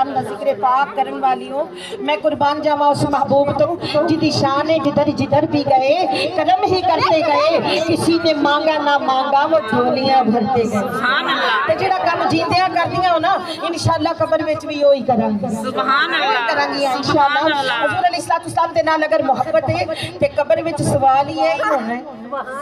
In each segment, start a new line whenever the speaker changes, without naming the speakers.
सलाम दा जिक्र पाक करन वाली हूं। मैं कुर्बान जावा उस महबूब तो जिदी शान है जिधर जिधर भी गए कदम ही करते गए, किसी ने मांगा ना मांगा वो झोलियां भरते गए। ते जेड़ा काम जींदियां करदियां हो ना इंशाअल्लाह कब्र विच भी ओही करांगे। सुभान अल्लाह करांगी इंशाअल्लाह। हजूर अलैहिस्सलाम दे नाल अगर मोहब्बत है ते कब्र विच सवाल ही है होना है।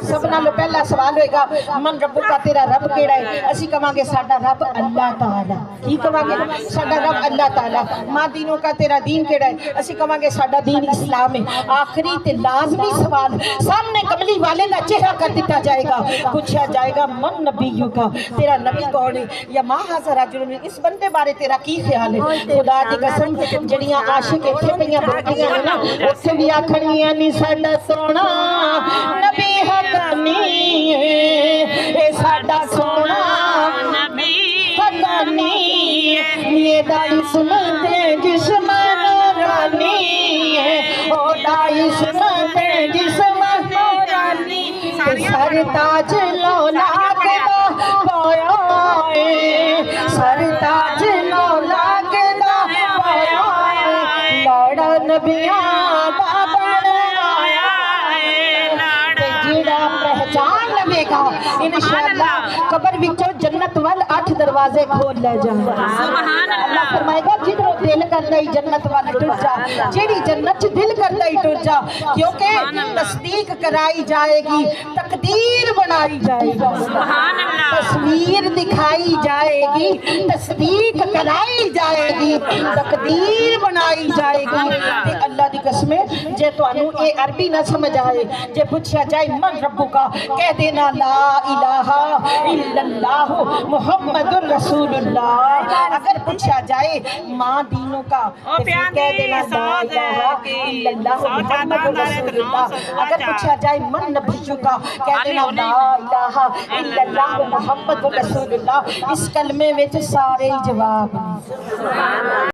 सब नालों पहला सवाल होएगा मन रब्बुका, तेरा रब केड़ा है? असी कहांगे साडा रब अल्लाह ताला। की कहांगे? साडा रब अल्लाह ताला। मां दीनों का तेरा दीन केड़ा है? असी कहांगे साडा दीन इस्लाम है। आखिरी ते लाजमी सवाल सामने कमली वाले का चेहरा कर दिया जाएगा, पूछा जाएगा मन नबीयु का, तेरा नबी कौन है? या मां हाज़ा रजुल, इस बंदे बारे तेरा की ख्याल है? खुदा दी कसम जड़ियां आशिक इत्थे पईयां बैठियां ने ना उत्थे भी आखणियां नी साडा सोना नबी हकानी है, ए साडा सोना नबी हकानी है। ये दाई सुनते जिस्मान रानी है, ओ दाई सुनते जिस्मान रानी, सर ताज लौलाक दा पाया है, सर ताज लौलाक दा पाया है, लाड़ा नबियां दा बन आया है। ते जिहड़ा पहचान लवेगा इंशाअल्लाह कब्र विचों जन्नत वाल 8 दरवाजे खोल ले जाएगा। सुभान अल्लाह फरमाएगा जिधरों दिल करदा ही जन्नत वाल टुर जा, जेड़ी जन्नत च दिल करदा ही टुर जा, क्योंकि तस्दीक कराई जाएगी, तकदीर बनाई जाएगी। सुभान अल्लाह तस्वीर दिखाई जाएगी, तस्दीक कराई जाएगी, तकदीर बनाई जाएगी। ते अल्लाह दी कसम जे तुहानू ए अरबी ना समझ आए, जे पूछा जाए मन रब्बुका, कह देना ला इलाहा इल्लल्लाह मुहम्मदुर रसूलुल्लाह। अगर पूछा जाए मां दीनों का तो फिर कह देना ला इलाहा इल्लल्लाह मुहम्मदुर रसूलुल्लाह। अगर पूछा जाए मन नबिय्यु का, कह देना ला इलाहा इल्लल्लाह मुहम्मदुर रसूलुल्लाह। इस कलमे विच सारे ही जवाब हैं।